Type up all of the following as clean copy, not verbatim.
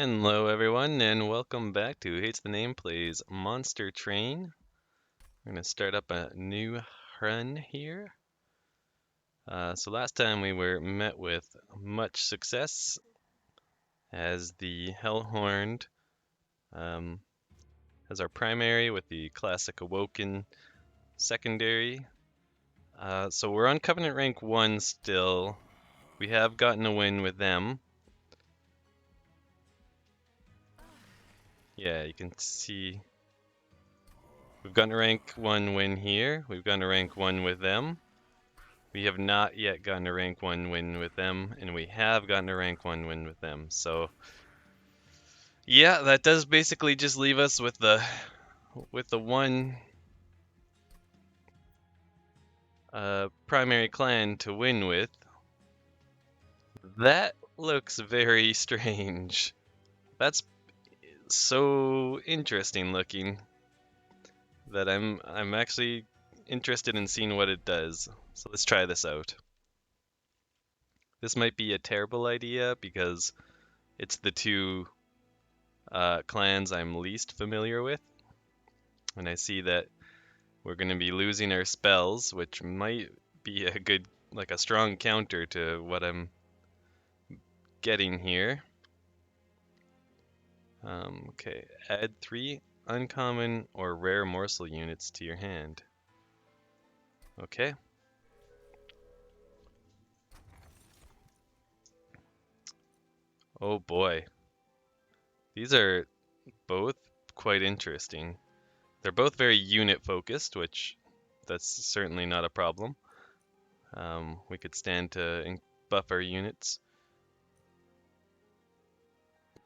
Hello everyone and welcome back to Hates the Name Plays Monster Train. We're going to start up a new run here. So last time we were met with much success as the Hellhorned um, as our primary with the classic Awoken secondary. So we're on Covenant rank 1 still. We have gotten a win with them. Yeah, you can see we've gotten a rank 1 win here. We've gotten a rank 1 with them. We have not yet gotten a rank 1 win with them, and we have gotten a rank 1 win with them. So, yeah, that does basically just leave us with the one primary clan to win with. That looks very strange. That's so interesting looking that I'm actually interested in seeing what it does. So let's try this out. This might be a terrible idea because it's the two clans I'm least familiar with. And I see that we're going to be losing our spells, which might be a good, like a strong counter to what I'm getting here. Okay, add 3 uncommon or rare morsel units to your hand. Okay. Oh boy. These are both quite interesting. They're both very unit focused, which that's certainly not a problem. We could stand to buff our units.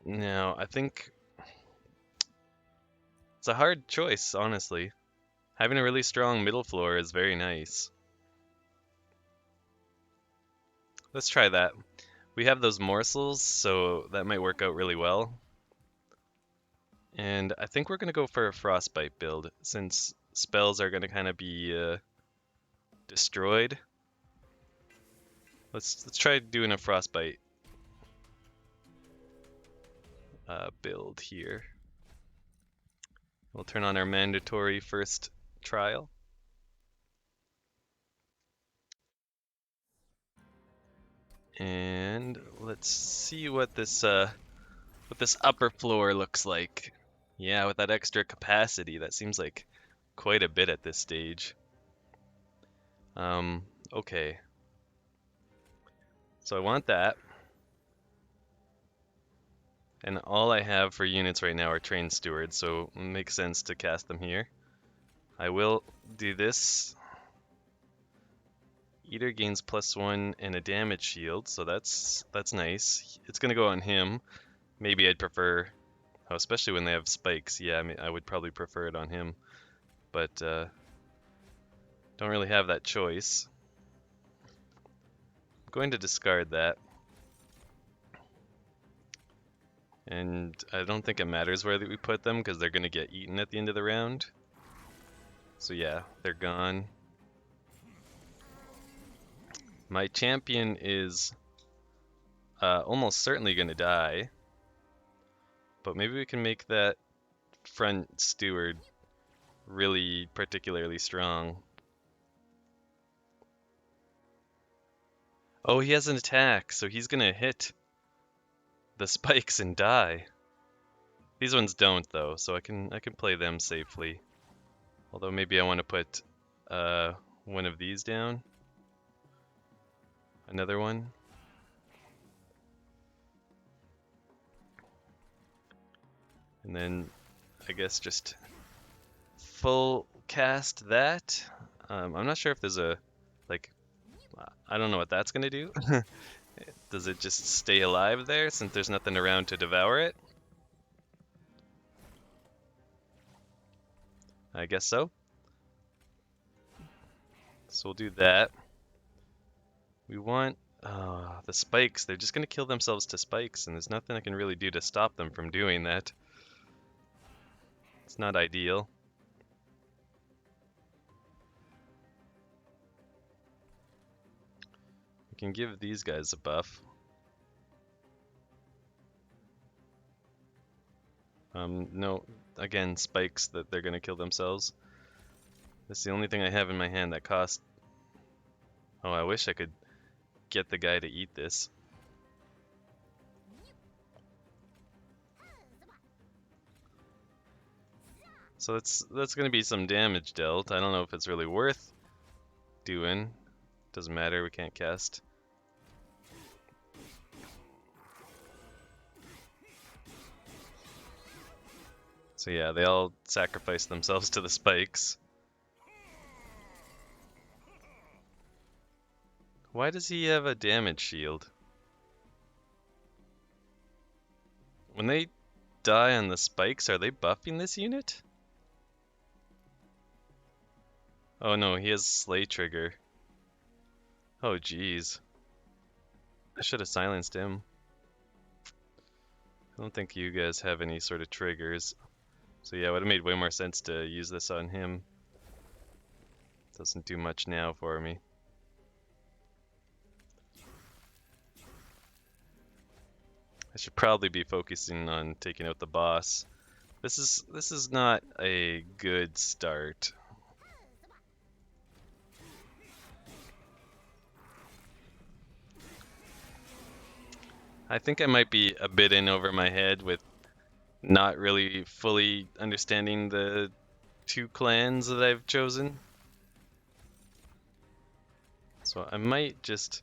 Now, I think it's a hard choice, honestly. Having a really strong middle floor is very nice. Let's try that. We have those morsels, so that might work out really well. And I think we're going to go for a frostbite build, since spells are going to kind of be destroyed. Let's try doing a frostbite build here. We'll turn on our mandatory first trial. And let's see what this upper floor looks like. Yeah, with that extra capacity, that seems like quite a bit at this stage. Okay. So I want that. And all I have for units right now are trained stewards, so it makes sense to cast them here. I will do this. Eater gains +1 and a damage shield, so that's nice. It's gonna go on him. Maybe I'd prefer, oh, especially when they have spikes. Yeah, I would probably prefer it on him, but don't really have that choice. I'm going to discard that. And I don't think it matters where we put them because they're going to get eaten at the end of the round. So yeah, they're gone. My champion is almost certainly going to die. But maybe we can make that front steward really particularly strong. Oh, he has an attack, so he's going to hit the spikes and die. These ones don't though, so I can play them safely. Although maybe I want to put one of these down. Another one. And then I guess just full cast that. I'm not sure if there's a, like, I don't know what that's gonna do. Does it just stay alive there since there's nothing around to devour it? I guess so. So we'll do that. We want the spikes. They're just gonna kill themselves to spikes, and there's nothing I can really do to stop them from doing that. It's not ideal. We can give these guys a buff. No, again, spikes that they're gonna kill themselves. That's the only thing I have in my hand that costs. Oh, I wish I could get the guy to eat this. So that's gonna be some damage dealt. I don't know if it's really worth doing. Doesn't matter, we can't cast. So yeah, they all sacrifice themselves to the spikes. Why does he have a damage shield? When they die on the spikes, are they buffing this unit? Oh no, he has Slay Trigger. Oh jeez. I should have silenced him. I don't think you guys have any sort of triggers. So yeah, it would have made way more sense to use this on him. Doesn't do much now for me. I should probably be focusing on taking out the boss. This is not a good start. I think I might be a bit in over my head with not really fully understanding the two clans that I've chosen. So I might just,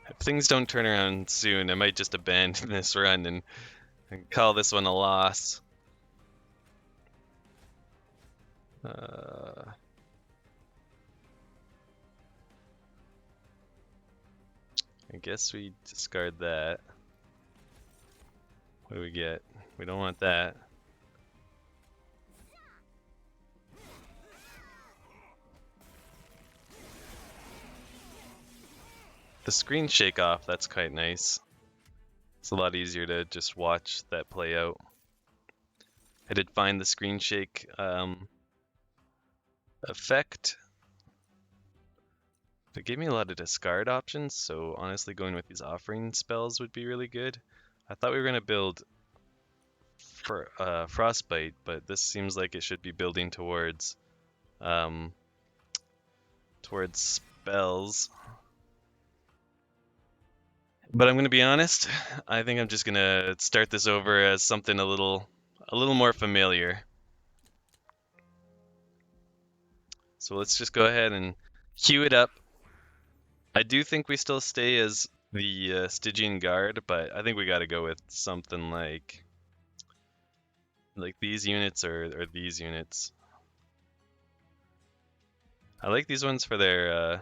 if things don't turn around soon, I might just abandon this run and call this one a loss. I guess we discard that. What do we get? We don't want that. The screen shake off, that's quite nice. It's a lot easier to just watch that play out. I did find the screen shake effect. It gave me a lot of discard options, so honestly going with these offering spells would be really good. I thought we were going to build for Frostbite, but this seems like it should be building towards spells. But I'm gonna be honest, I think I'm just gonna start this over as something a little more familiar. So let's just go ahead and queue it up. I do think we still stay as the Stygian Guard, but I think we gotta go with something like these units or these units. I like these ones for their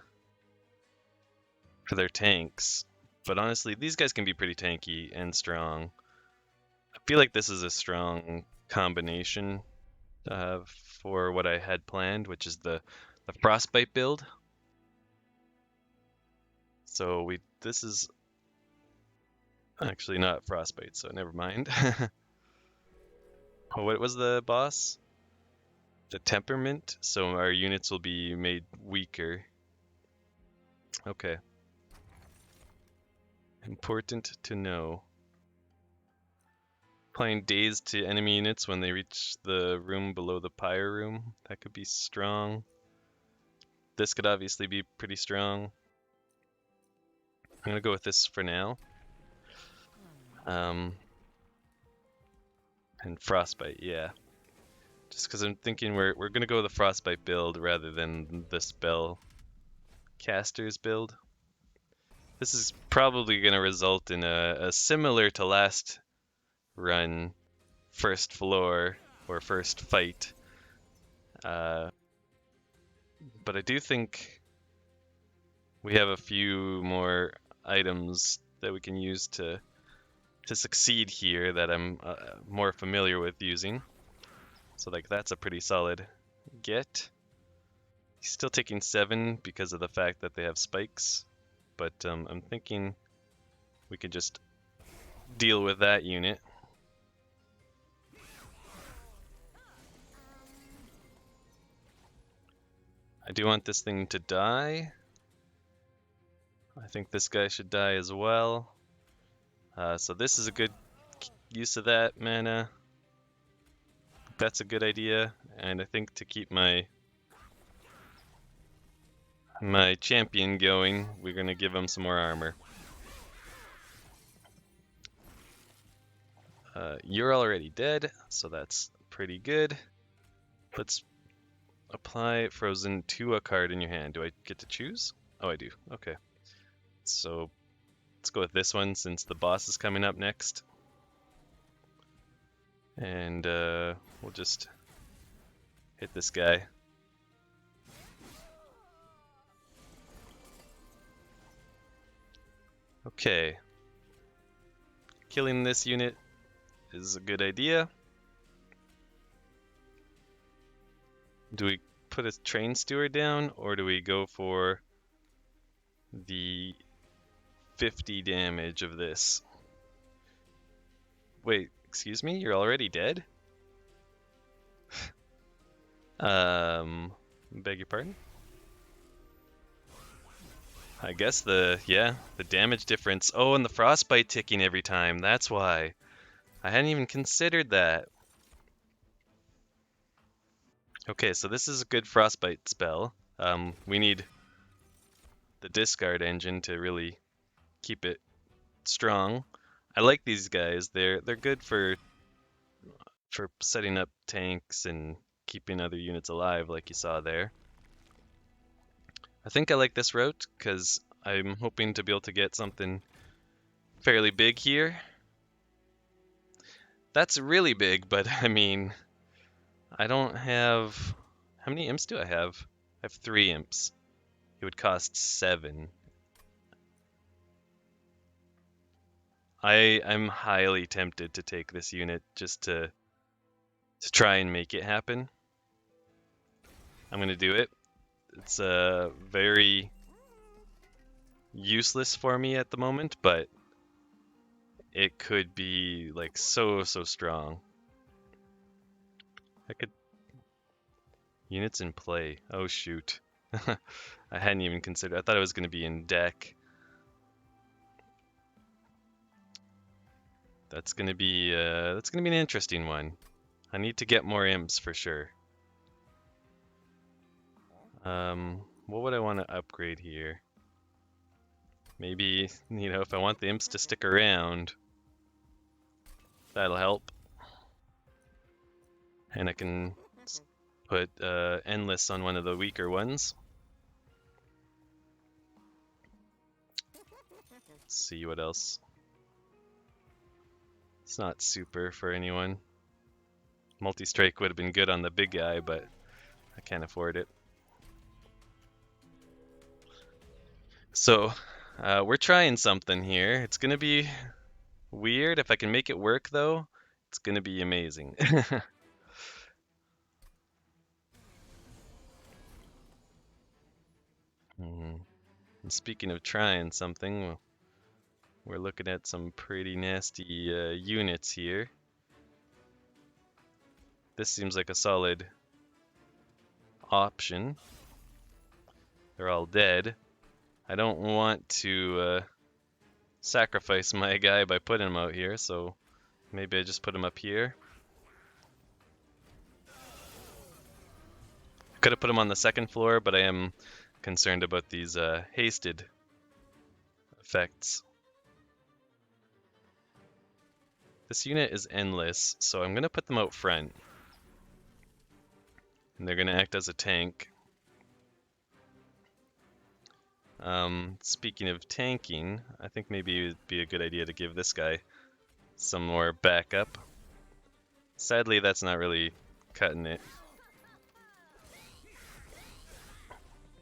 tanks, but honestly, these guys can be pretty tanky and strong. I feel like this is a strong combination for what I had planned, which is the Frostbite build. So this is actually not Frostbite, so never mind. Oh, what was the boss? The Temperament, so our units will be made weaker. Okay. Important to know. Applying Daze to enemy units when they reach the room below the pyre room. That could be strong. This could obviously be pretty strong. I'm gonna go with this for now. And Frostbite, yeah. Just because I'm thinking we're gonna go with the Frostbite build rather than the spell casters build. This is probably gonna result in a similar to last run first floor or first fight. But I do think we have a few more items that we can use to succeed here that I'm more familiar with using. So like that's a pretty solid get. He's still taking 7 because of the fact that they have spikes, but I'm thinking we could just deal with that unit. I do want this thing to die. I think this guy should die as well. So this is a good use of that mana, that's a good idea. And I think to keep my champion going, we're gonna give him some more armor. You're already dead, so that's pretty good. Let's apply Frozen to a card in your hand. Do I get to choose? Oh, I do. Okay. So let's go with this one since the boss is coming up next. And we'll just hit this guy. Okay. Killing this unit is a good idea. Do we put a train steward down, or do we go for the 50 damage of this? Wait, excuse me? You're already dead? Beg your pardon? I guess the damage difference. Oh, and the frostbite ticking every time. That's why. I hadn't even considered that. Okay, so this is a good frostbite spell. We need the discard engine to really keep it strong. I like these guys. They're good for setting up tanks and keeping other units alive, like you saw there. I think I like this route because I'm hoping to be able to get something fairly big here. That's really big, but I mean, I don't have... How many imps do I have? I have 3 imps. It would cost 7. I'm highly tempted to take this unit just to try and make it happen. I'm gonna do it. It's very useless for me at the moment, but it could be like so strong. I could... Units in play. Oh shoot. I hadn't even considered. I thought it was gonna be in deck. That's gonna be an interesting one. I need to get more imps for sure. What would I want to upgrade here? Maybe, if I want the imps to stick around, that'll help. And I can put Endless on one of the weaker ones. Let's see what else. It's not super for anyone. Multi-strike would have been good on the big guy, but I can't afford it. So, we're trying something here. It's gonna be weird. If I can make it work, though, it's gonna be amazing. And speaking of trying something, we're looking at some pretty nasty units here. This seems like a solid option. They're all dead. I don't want to sacrifice my guy by putting him out here, so maybe I just put him up here. Could have put him on the second floor, but I am concerned about these hasted effects. This unit is endless, so I'm going to put them out front. And they're going to act as a tank. Speaking of tanking, I think maybe it would be a good idea to give this guy some more backup. Sadly, that's not really cutting it.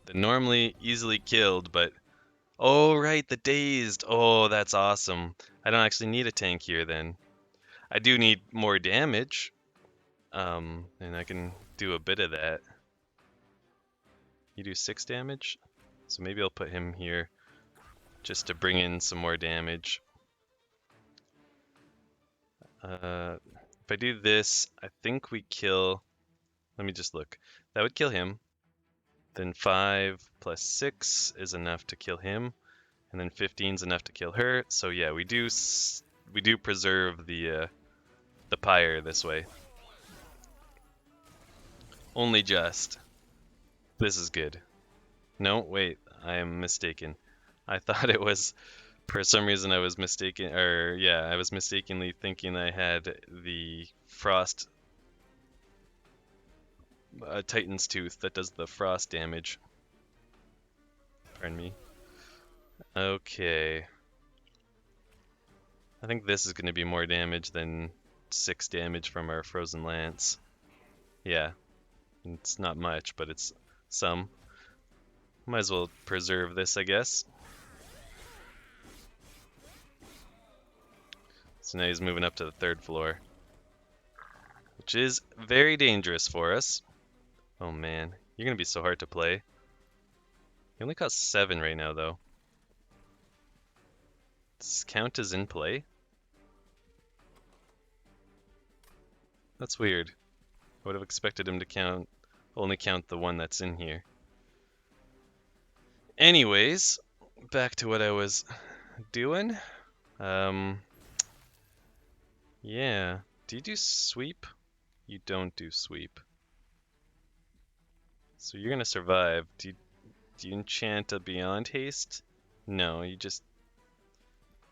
They're normally easily killed, but... Oh, right, the dazed! Oh, that's awesome. I don't actually need a tank here, then. I do need more damage. And I can do a bit of that. You do 6 damage? So maybe I'll put him here just to bring in some more damage. If I do this, I think we kill... Let me just look. That would kill him. Then 5 plus 6 is enough to kill him. And then 15 is enough to kill her. So yeah, we do we do preserve the pyre this way. Only just. This is good. No, wait, I am mistaken. I thought it was, for some reason I was mistaken, or yeah, I was mistakenly thinking I had the frost Titan's Tooth that does the frost damage. Pardon me. Okay. I think this is going to be more damage than 6 damage from our Frozen Lance. Yeah. It's not much, but it's some. Might as well preserve this, I guess. So now he's moving up to the 3rd floor, which is very dangerous for us. Oh man, you're going to be so hard to play. He only costs 7 right now, though. Does this count as in play? That's weird. I would have expected him to only count the one that's in here. Anyways, back to what I was doing. Yeah. Do you do sweep? You don't do sweep. So you're gonna survive. Do you enchant a Beyond Haste? No, you just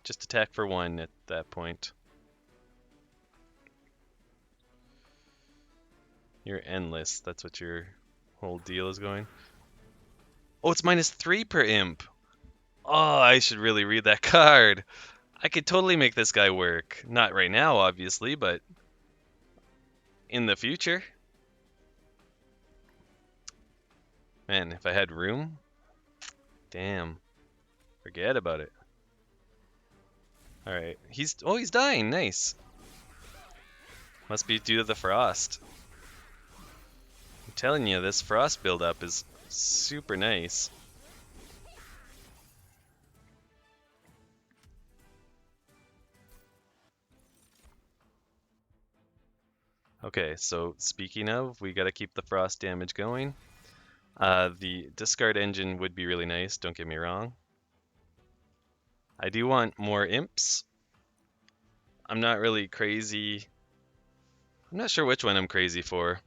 attack for 1 at that point. You're endless. That's what your whole deal is going. Oh, it's -3 per imp. Oh, I should really read that card. I could totally make this guy work. Not right now, obviously, but in the future. Man, if I had room, damn, forget about it. All right, he's dying. Nice. Must be due to the frost. I'm telling you, this frost buildup is super nice. Okay, so speaking of, we gotta keep the frost damage going. The discard engine would be really nice, don't get me wrong. I do want more imps. I'm not really crazy. I'm not sure which one I'm crazy for.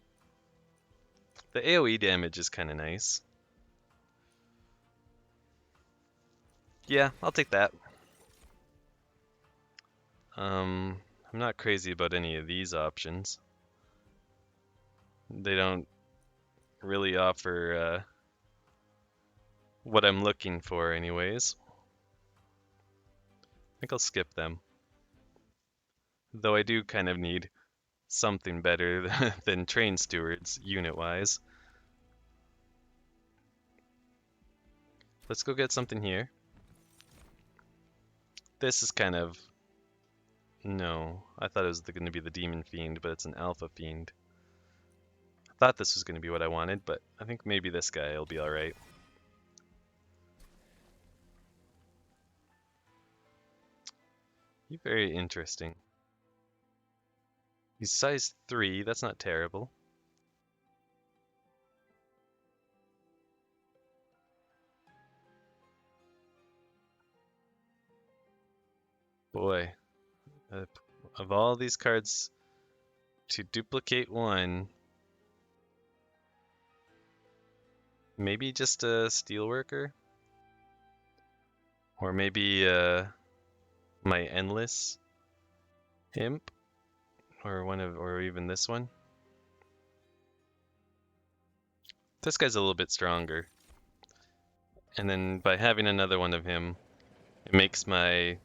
The AoE damage is kind of nice. Yeah, I'll take that. I'm not crazy about any of these options. They don't really offer what I'm looking for anyways. I think I'll skip them. Though I do kind of need something better than Train Stewards, unit-wise. Let's go get something here. This is kind of... No, I thought it was going to be the Demon Fiend, but it's an Alpha Fiend. I thought this was going to be what I wanted, but I think maybe this guy will be alright. You're very interesting. He's size 3, that's not terrible. Boy, of all these cards, to duplicate one, maybe just a Steelworker? Or maybe my Endless Imp? Or even this one? This guy's a little bit stronger. And then by having another one of him, it makes my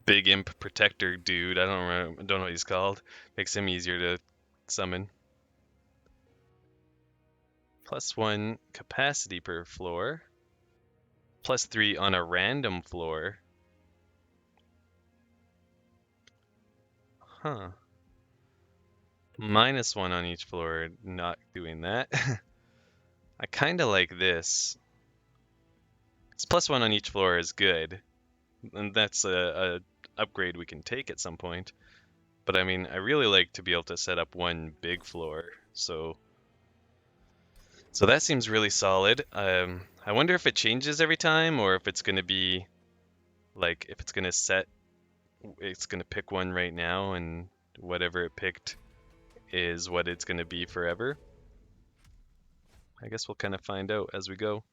big imp protector dude, I don't know what he's called, makes him easier to summon. +1 capacity per floor. +3 on a random floor. Huh. -1 on each floor, not doing that. I kind of like this. This +1 on each floor is good. And that's a upgrade we can take at some point. But I mean, I really like to be able to set up one big floor. So that seems really solid. I wonder if it changes every time or if it's going to be Like if it's gonna set, it's gonna pick one right now, and whatever it picked is what it's gonna be forever. I guess we'll kind of find out as we go.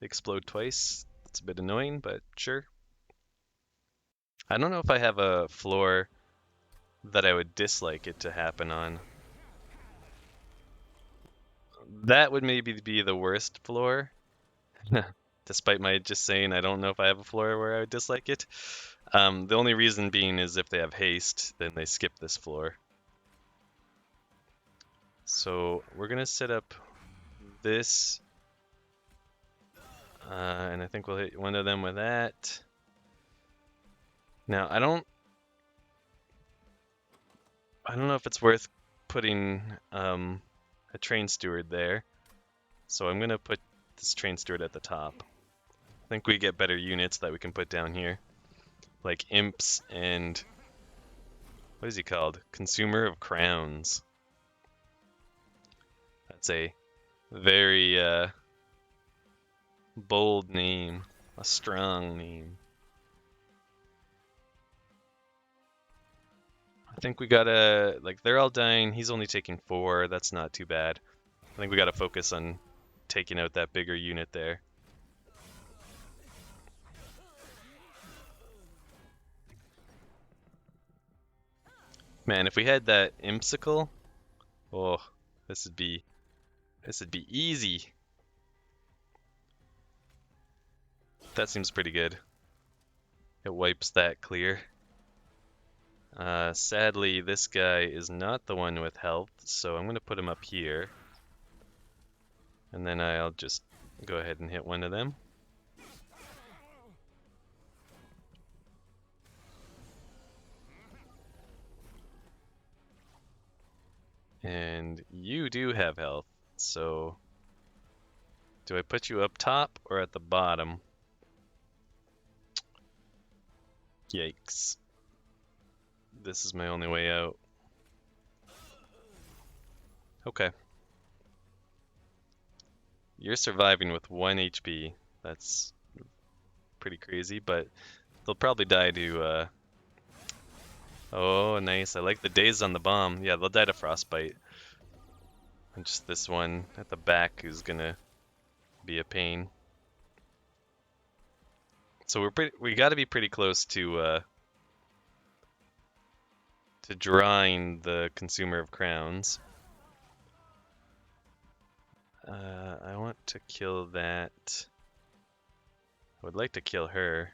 Explode twice. It's a bit annoying, but sure. I don't know if I have a floor that I would dislike it to happen on. That would maybe be the worst floor. Despite my just saying I don't know if I have a floor where I would dislike it. The only reason being is if they have haste, then they skip this floor. So we're gonna set up this, and I think we'll hit one of them with that. Now I don't know if it's worth putting a train steward there, so I'm gonna put this train steward at the top. I think we get better units that we can put down here, like imps and what is he called? Consumer of crowns. That's a very bold name, a strong name. I think we gotta, like, they're all dying. He's only taking 4. That's not too bad. I think we gotta focus on taking out that bigger unit there. Man, if we had that Impsicle, oh, this would be easy. That seems pretty good. It wipes that clear. Sadly, this guy is not the one with health, so I'm gonna put him up here. And then I'll just go ahead and hit one of them. And you do have health, so do I put you up top or at the bottom? Yikes. This is my only way out. Okay. You're surviving with 1 HP. That's pretty crazy, but they'll probably die to, oh, nice. I like the daze on the bomb. Yeah, they'll die to frostbite. And just this one at the back who's gonna be a pain. So we gotta be pretty close to drawing the Consumer of Crowns. I want to kill that. I would like to kill her.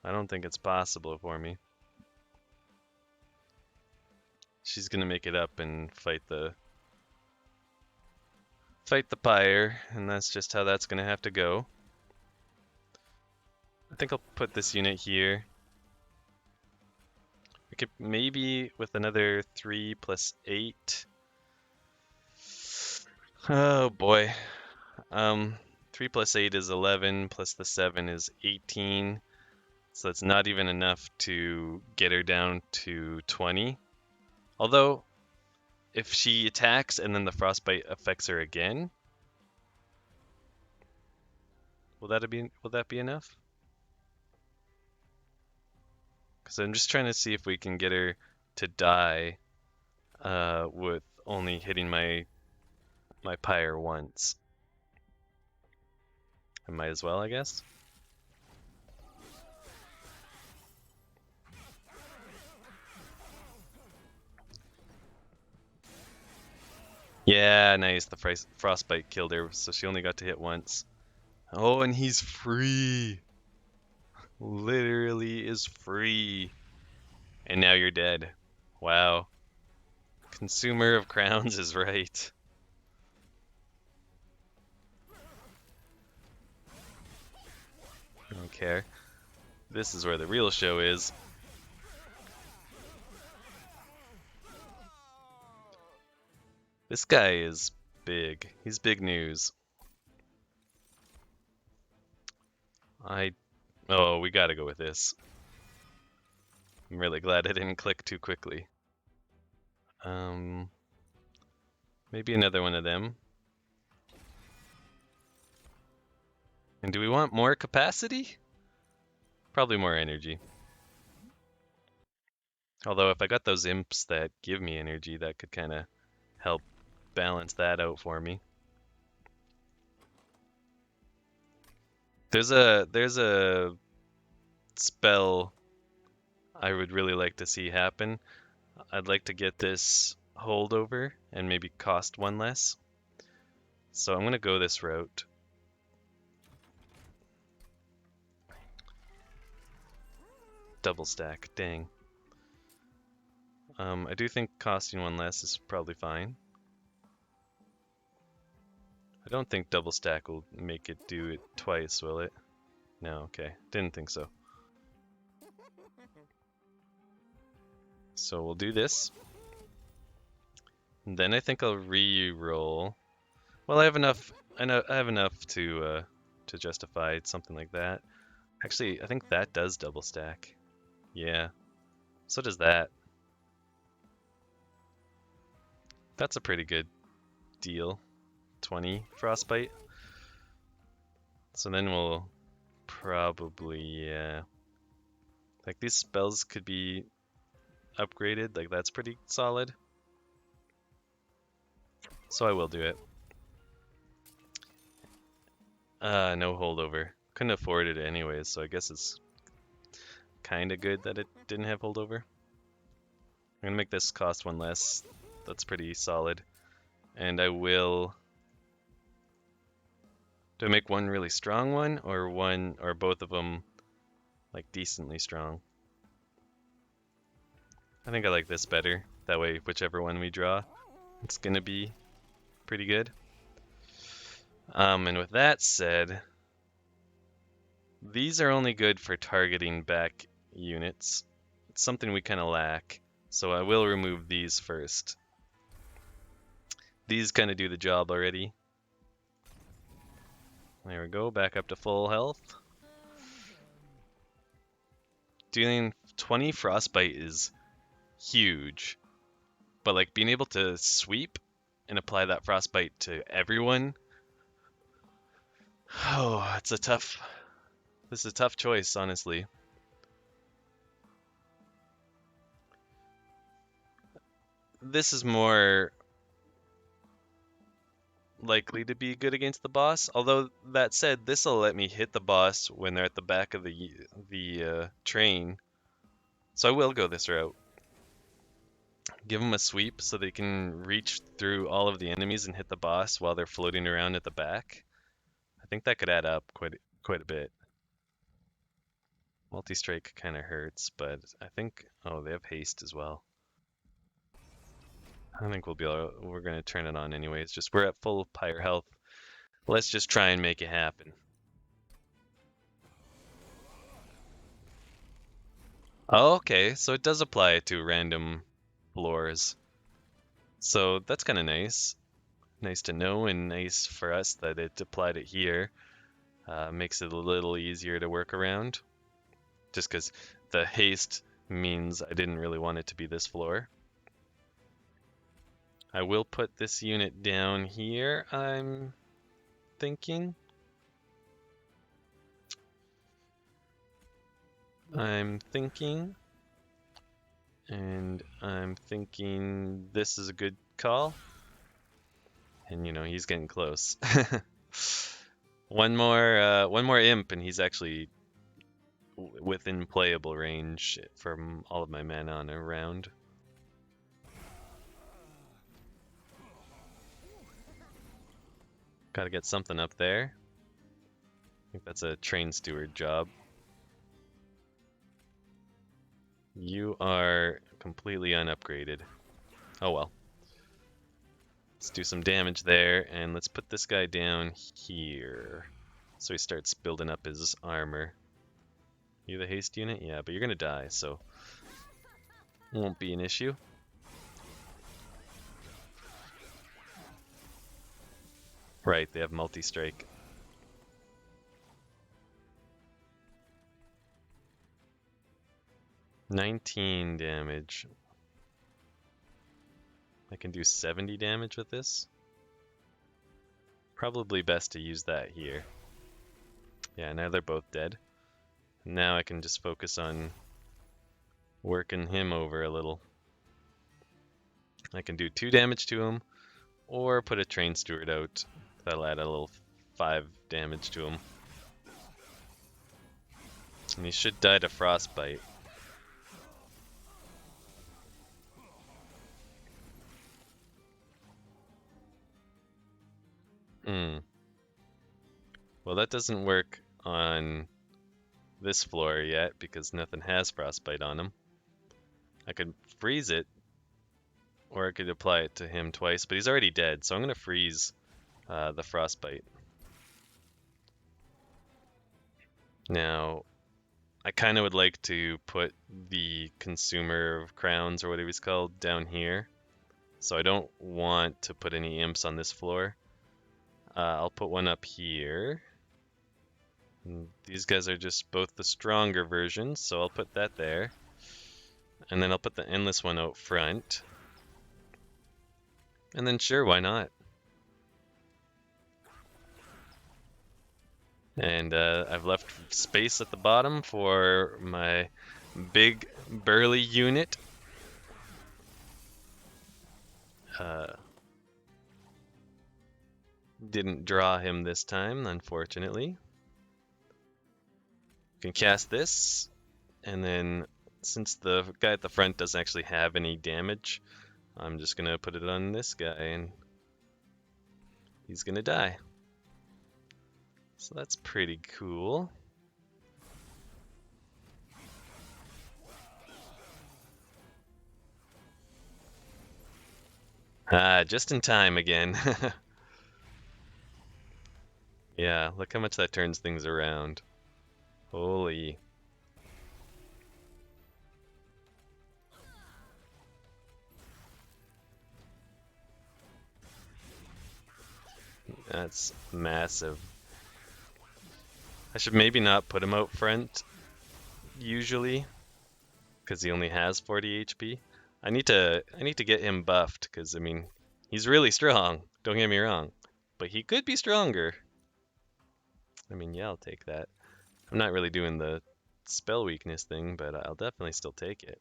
I don't think it's possible for me. She's gonna make it up and fight the pyre, and that's just how that's gonna have to go. I think I'll put this unit here. We could maybe with another 3 plus 8. Oh boy. 3 plus 8 is 11, plus the 7 is 18. So it's not even enough to get her down to 20. Although, if she attacks and then the frostbite affects her again, will that be enough? Because I'm just trying to see if we can get her to die with only hitting my pyre once. I might as well, I guess. Yeah, nice. The frostbite killed her, so she only got to hit once. Oh, and he's free. Literally is free. And now you're dead. Wow. Consumer of Crowns is right. I don't care. This is where the real show is. This guy is big. He's big news. Oh, we gotta go with this. I'm really glad I didn't click too quickly. Maybe another one of them. And do we want more capacity? Probably more energy. Although if I got those imps that give me energy, that could kind of help balance that out for me. There's a spell I would really like to see happen. I'd like to get this holdover and maybe cost one less. So I'm gonna go this route. Double stack, dang. I do think costing one less is probably fine. I don't think double stack will make it do it twice, will it? No, okay. Didn't think so. So we'll do this. And then I think I'll re-roll. Well, I have enough. I have enough to justify something like that. Actually, I think that does double stack. Yeah. So does that. That's a pretty good deal. 20 frostbite. So then we'll probably, yeah. Like these spells could be upgraded. Like that's pretty solid. So I will do it. No holdover. Couldn't afford it anyways, so I guess it's kind of good that it didn't have holdover. I'm gonna make this cost one less. That's pretty solid. And I will... Do I make one really strong one, or one, or both of them like decently strong? I think I like this better. That way, whichever one we draw, it's gonna be pretty good. And with that said, these are only good for targeting back units. It's something we kind of lack, so I will remove these first. These kind of do the job already. There we go, back up to full health. Dealing 20 frostbite is huge, but like being able to sweep and apply that frostbite to everyone, oh, it's a tough, this is a tough choice, honestly. This is more likely to be good against the boss. Although that said, this will let me hit the boss when they're at the back of the train. So I will go this route. Give them a sweep so they can reach through all of the enemies and hit the boss while they're floating around at the back. I think that could add up quite a bit. Multi-strike kind of hurts, but I think, oh, they have haste as well. I think we'll be able, we're going to turn it on anyways. Just we're at full pyre health. Let's just try and make it happen. Oh, okay, so it does apply to random floors. So that's kind of nice. Nice to know, and nice for us that it applied it here. Makes it a little easier to work around. Just because the haste means I didn't really want it to be this floor. I will put this unit down here, I'm thinking. And I'm thinking this is a good call. And you know, he's getting close. One more imp and he's actually within playable range from all of my mana on a round. Gotta get something up there. I think that's a train steward job. You are completely unupgraded. Oh well. Let's do some damage there, and let's put this guy down here. So he starts building up his armor. You the haste unit? Yeah, but you're gonna die, so won't be an issue. Right, they have multi-strike. $19 damage. I can do 70 damage with this. Probably best to use that here. Yeah, now they're both dead. Now I can just focus on working him over a little. I can do 2 damage to him, or put a Train Steward out. That'll add a little 5 damage to him. And he should die to Frostbite. Hmm. Well, that doesn't work on this floor yet because nothing has Frostbite on him. I could freeze it, or I could apply it to him twice, but he's already dead, so I'm going to freeze the Frostbite. Now, I kind of would like to put the Consumer of Crowns, or whatever he's called, down here. So I don't want to put any imps on this floor. I'll put one up here. And these guys are just both the stronger versions, so I'll put that there. And then I'll put the Endless one out front. And then sure, why not? And I've left space at the bottom for my big burly unit. Didn't draw him this time, unfortunately. You can cast this, and then since the guy at the front doesn't actually have any damage, I'm just gonna put it on this guy, and he's gonna die. So that's pretty cool. Just in time again. Yeah, look how much that turns things around. Holy. That's massive. I should maybe not put him out front, usually, because he only has 40 HP. I need to get him buffed, because, I mean, he's really strong, don't get me wrong. But he could be stronger. I mean, yeah, I'll take that. I'm not really doing the spell weakness thing, but I'll definitely still take it.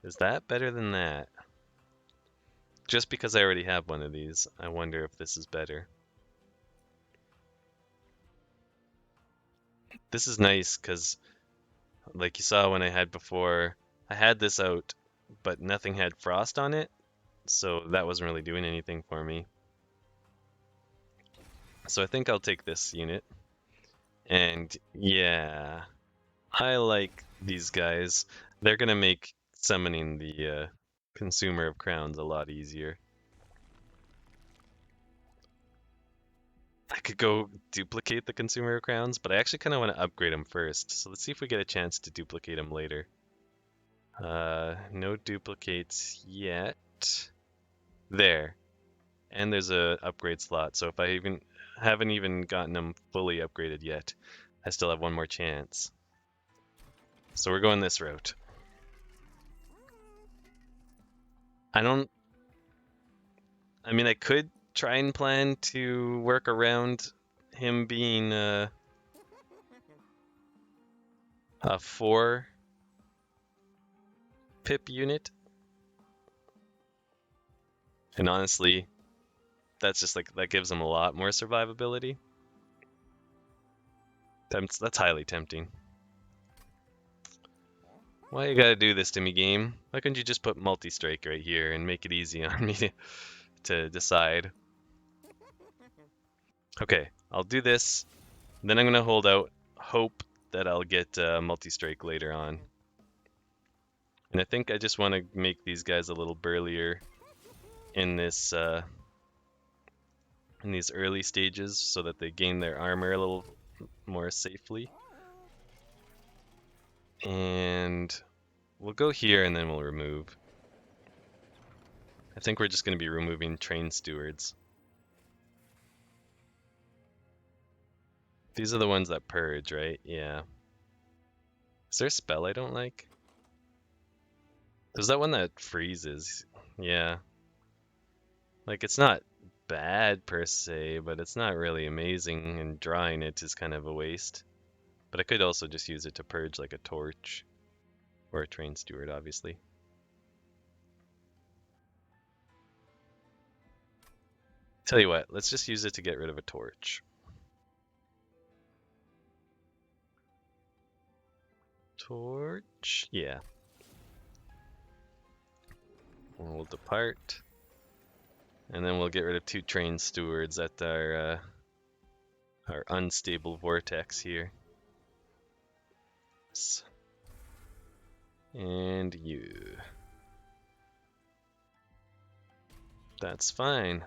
Is that better than that? Just because I already have one of these, I wonder if this is better. This is nice because, like you saw when I had before, I had this out, but nothing had frost on it, so that wasn't really doing anything for me. So I think I'll take this unit. And yeah, I like these guys. They're gonna make summoning the Consumer of Crowns a lot easier. I could go duplicate the Consumer of Crowns, but I actually kind of want to upgrade them first. So let's see if we get a chance to duplicate them later. No duplicates yet. There. And there's a upgrade slot, so if I haven't even gotten them fully upgraded yet, I still have one more chance. So we're going this route. I mean, I could try and plan to work around him being a 4 pip unit. And honestly, that's just like, that gives him a lot more survivability. That's highly tempting. Why you gotta do this to me, game? Why couldn't you just put multi-strike right here and make it easy on me to decide? Okay, I'll do this. Then I'm gonna hold out hope that I'll get multi-strike later on. And I think I just want to make these guys a little burlier in this in these early stages so that they gain their armor a little more safely. And we'll go here and then we'll remove. I think we're just going to be removing Train Stewards. These are the ones that purge, right? Yeah. Is there a spell I don't like? There's that one that freezes. Yeah. Like, it's not bad per se, but it's not really amazing, and drawing it is kind of a waste. But I could also just use it to purge like a torch. Or a train steward, obviously. Tell you what, let's just use it to get rid of a torch. Torch? Yeah. We'll depart. And then we'll get rid of 2 train stewards at our unstable vortex here. And you. That's fine.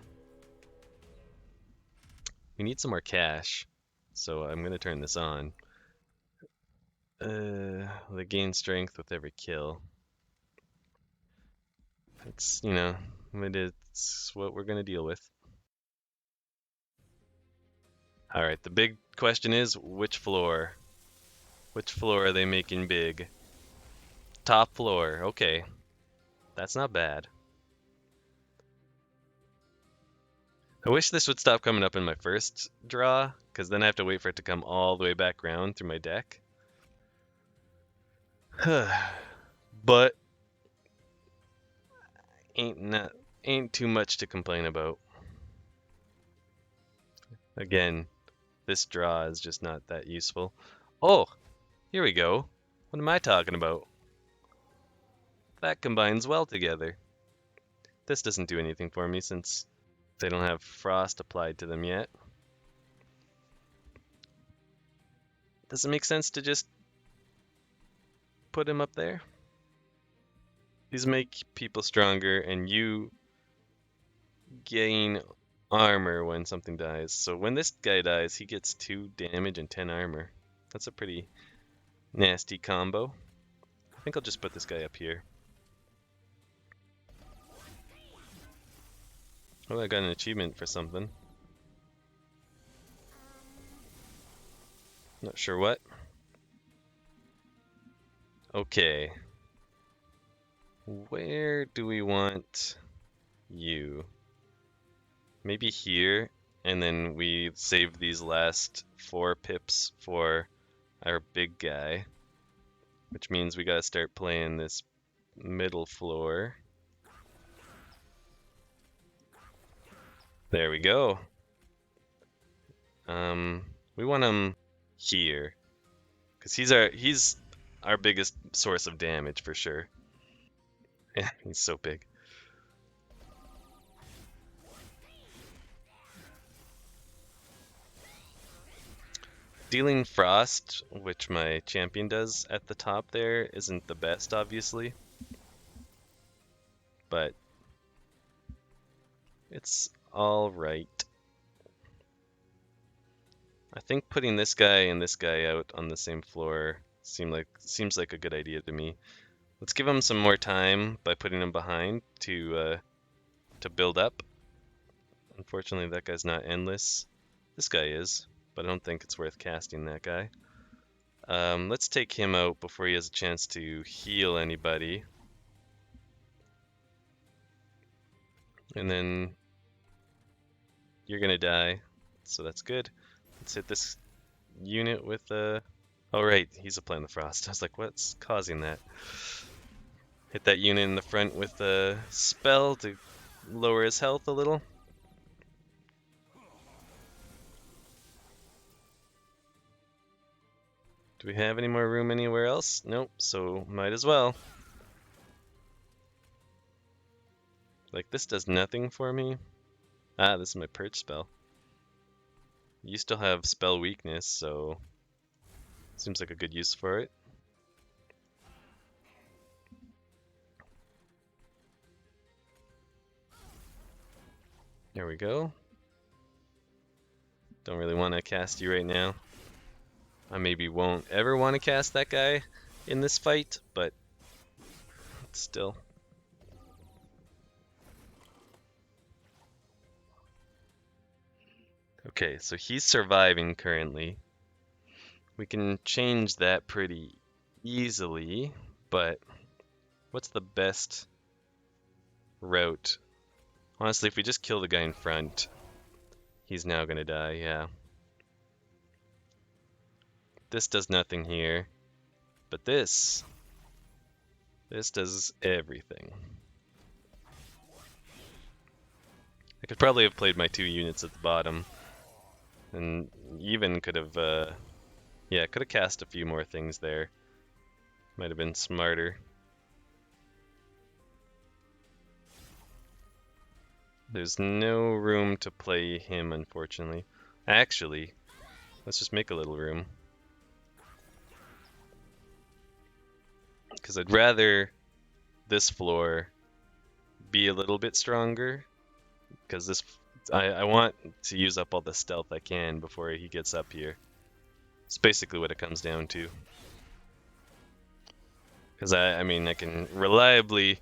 We need some more cash, so I'm gonna turn this on. They gain strength with every kill. It's, it's what we're gonna deal with. Alright, the big question is, which floor? Which floor are they making big? Top floor, okay. That's not bad. I wish this would stop coming up in my first draw, because then I have to wait for it to come all the way back around through my deck. But ain't too much to complain about. Again, this draw is just not that useful. Oh, here we go. What am I talking about? That combines well together. This doesn't do anything for me since they don't have frost applied to them yet. Does it make sense to just put him up there? These make people stronger, and you gain armor when something dies. So when this guy dies, he gets 2 damage and 10 armor. That's a pretty nasty combo. I think I'll just put this guy up here. Oh, I got an achievement for something. Not sure what. Okay. Where do we want you? Maybe here, and then we save these last 4 pips for our big guy, which means we gotta start playing this middle floor. There we go. We want him here, because he's our biggest source of damage for sure. Yeah, he's so big. Dealing frost, which my champion does at the top there, isn't the best, obviously. But it's alright. I think putting this guy and this guy out on the same floor seems like a good idea to me. Let's give him some more time by putting him behind to build up. Unfortunately, that guy's not endless. This guy is, but I don't think it's worth casting that guy. Let's take him out before he has a chance to heal anybody. And then you're gonna die, so that's good. Let's hit this unit with a... Oh right, he's applying the frost. I was like, what's causing that? Hit that unit in the front with a spell to lower his health a little. Do we have any more room anywhere else? Nope, so might as well. Like, this does nothing for me. Ah, this is my purge spell. You still have spell weakness, so seems like a good use for it. There we go. Don't really want to cast you right now. I maybe won't ever want to cast that guy in this fight, but still. Okay, so he's surviving currently. We can change that pretty easily, but what's the best route? Honestly, if we just kill the guy in front, he's now gonna die, yeah. This does nothing here, but this does everything. I could probably have played my 2 units at the bottom, and even could have, yeah, could have cast a few more things there. Might have been smarter. There's no room to play him, unfortunately. Actually, let's just make a little room. Because I'd rather this floor be a little bit stronger. Because this, I want to use up all the stealth I can before he gets up here. It's basically what it comes down to. Because I mean, I can reliably,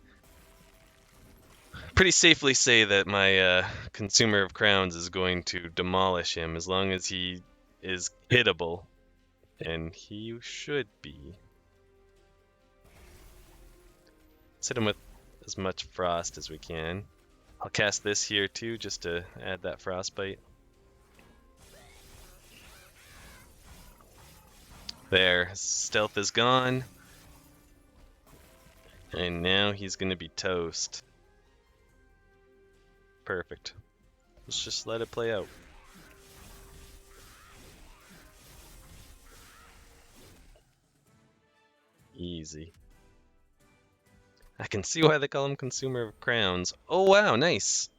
pretty safely say that my consumer of crowns is going to demolish him as long as he is hittable. And he should be. Let's hit him with as much frost as we can. I'll cast this here too, just to add that frostbite. There, stealth is gone. And now he's gonna be toast. Perfect. Let's just let it play out. Easy. I can see why they call him Consumer of Crowns. Oh wow, nice!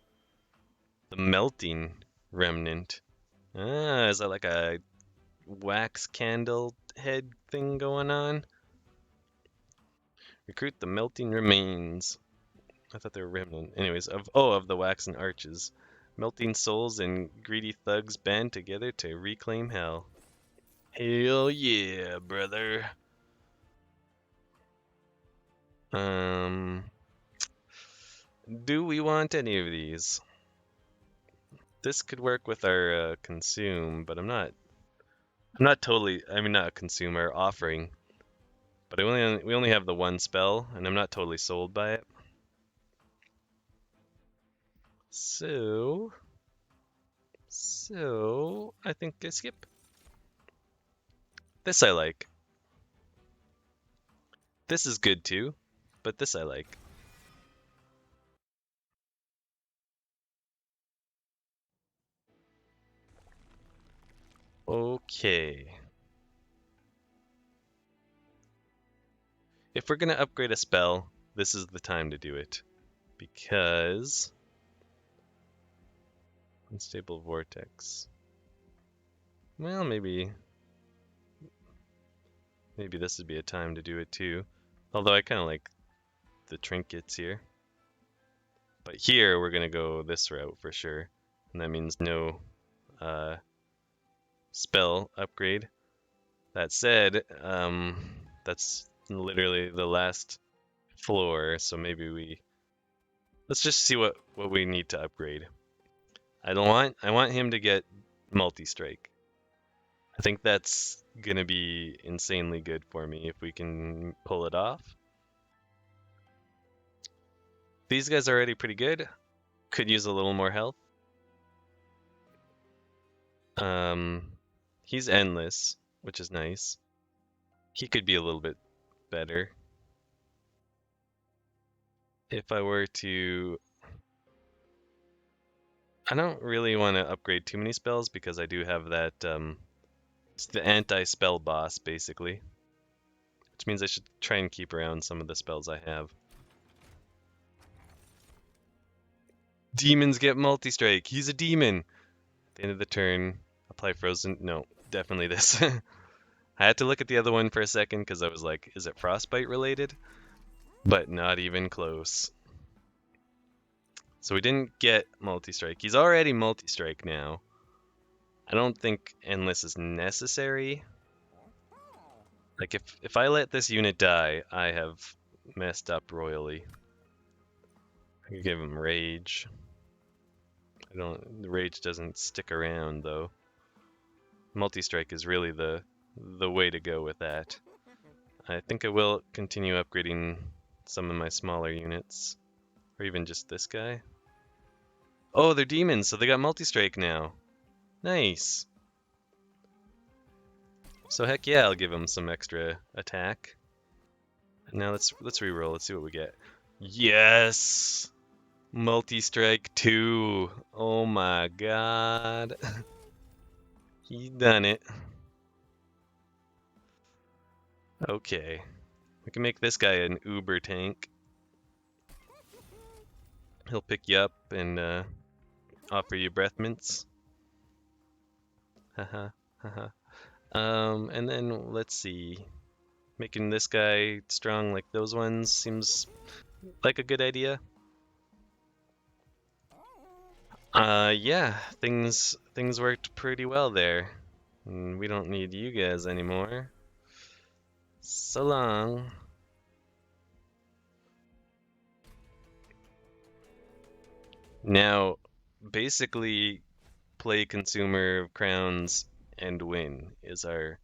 The Melting Remnant. Ah, is that like a wax candle head thing going on? Recruit the Melting Remains. I thought they were remnant. Anyways, of the waxen arches. Melting souls and greedy thugs band together to reclaim hell. Hell yeah, brother. Do we want any of these? This could work with our consume, but I'm not totally. I mean, not a consumer offering, but we only have the one spell, and I'm not totally sold by it. So I think I skip. This I like. This is good too, but this I like. Okay. If we're gonna upgrade a spell, this is the time to do it. Because Unstable Vortex. Well, maybe this would be a time to do it too. Although I kind of like the trinkets here. But here we're gonna go this route for sure, and that means no spell upgrade. That said, that's literally the last floor, so maybe let's just see what we need to upgrade. I want him to get multi-strike. I think that's gonna be insanely good for me if we can pull it off. These guys are already pretty good. Could use a little more health. He's endless, which is nice. He could be a little bit better. If I were to... I don't really want to upgrade too many spells because I do have that, it's the anti-spell boss, basically. Which means I should try and keep around some of the spells I have. Demons get multi-strike. He's a demon. At the end of the turn, apply frozen. No, definitely this. I had to look at the other one for a second because I was like, is it frostbite related? But not even close. So we didn't get multi-strike. He's already multi-strike now. I don't think endless is necessary. Like if I let this unit die, I have messed up royally. I could give him rage. The rage doesn't stick around though. Multi-strike is really the way to go with that. I think I will continue upgrading some of my smaller units, or even just this guy. Oh, they're demons, so they got multi-strike now. Nice. So heck yeah, I'll give them some extra attack. Now let's re-roll. Let's see what we get. Yes! Multi-strike 2. Oh my god. He done it. Okay. We can make this guy an uber tank. He'll pick you up and offer you breath mints. Haha, haha. And then let's see. Making this guy strong like those ones seems like a good idea. Yeah, things worked pretty well there. And we don't need you guys anymore. So long. Now, basically, play consumer of crowns and win is our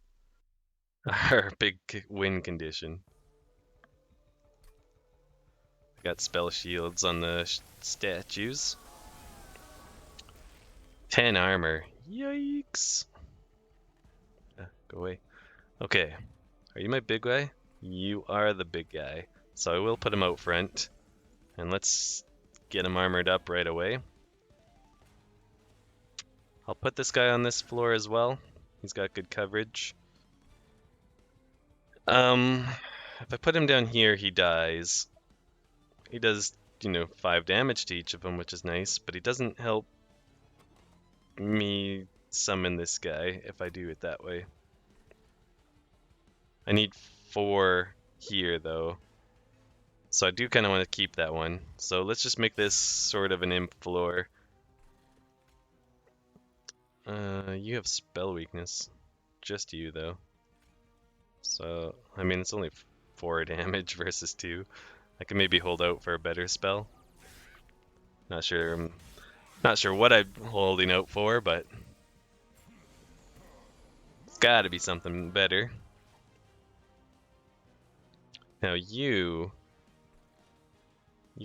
our big win condition. Got spell shields on the statues. 10 armor. Yikes. Go away. Okay. Are you my big guy? You are the big guy. So I will put him out front. And let's get him armored up right away. I'll put this guy on this floor as well. He's got good coverage. If I put him down here, he dies. He does, 5 damage to each of them, which is nice, but he doesn't help me summon this guy if I do it that way. I need 4 here, though. So I do kind of want to keep that one. So let's just make this sort of an imp floor. You have spell weakness. Just you, though. So, I mean, it's only 4 damage versus 2. I can maybe hold out for a better spell. Not sure what I'm holding out for, but it's gotta be something better. Now you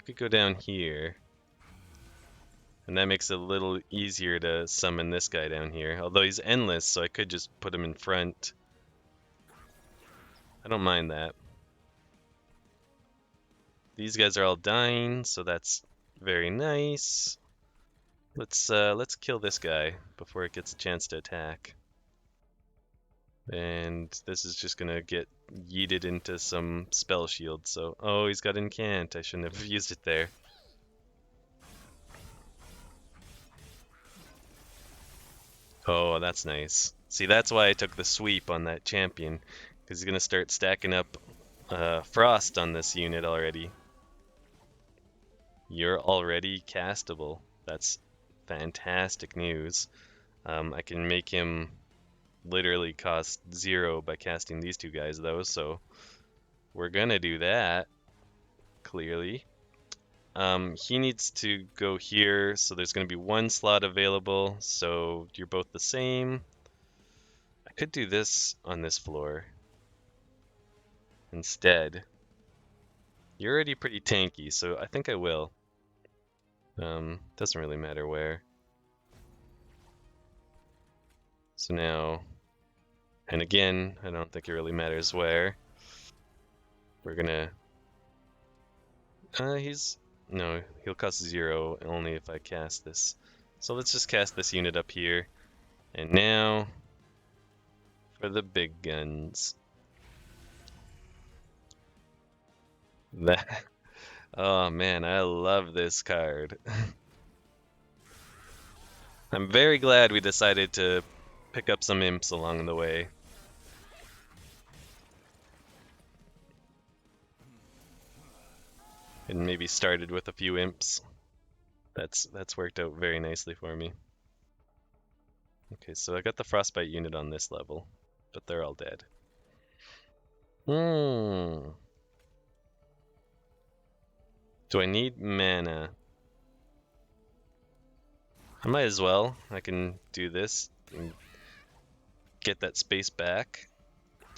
could go down here. And that makes it a little easier to summon this guy down here. Although he's endless, so I could just put him in front. I don't mind that. These guys are all dying, so that's very nice. Let's kill this guy before it gets a chance to attack. And this is just gonna get yeeted into some spell shield. So, oh, he's got incant. I shouldn't have used it there. Oh, that's nice. See, that's why I took the sweep on that champion, because he's gonna start stacking up frost on this unit already. You're already castable. That's fantastic news. I can make him literally cost 0 by casting these 2 guys, though, so we're gonna do that, clearly. He needs to go here, so there's gonna be 1 slot available, so you're both the same. I could do this on this floor instead. You're already pretty tanky, so I think I will. Doesn't really matter where. So now, and again, I don't think it really matters where. We're gonna, no, he'll cost 0 only if I cast this. So let's just cast this unit up here. And now, for the big guns. That, oh man, I love this card. I'm very glad we decided to pick up some imps along the way. And maybe started with a few imps. That's worked out very nicely for me. Okay, so I got the frostbite unit on this level, but they're all dead. Do I need mana? I might as well. I can do this and get that space back,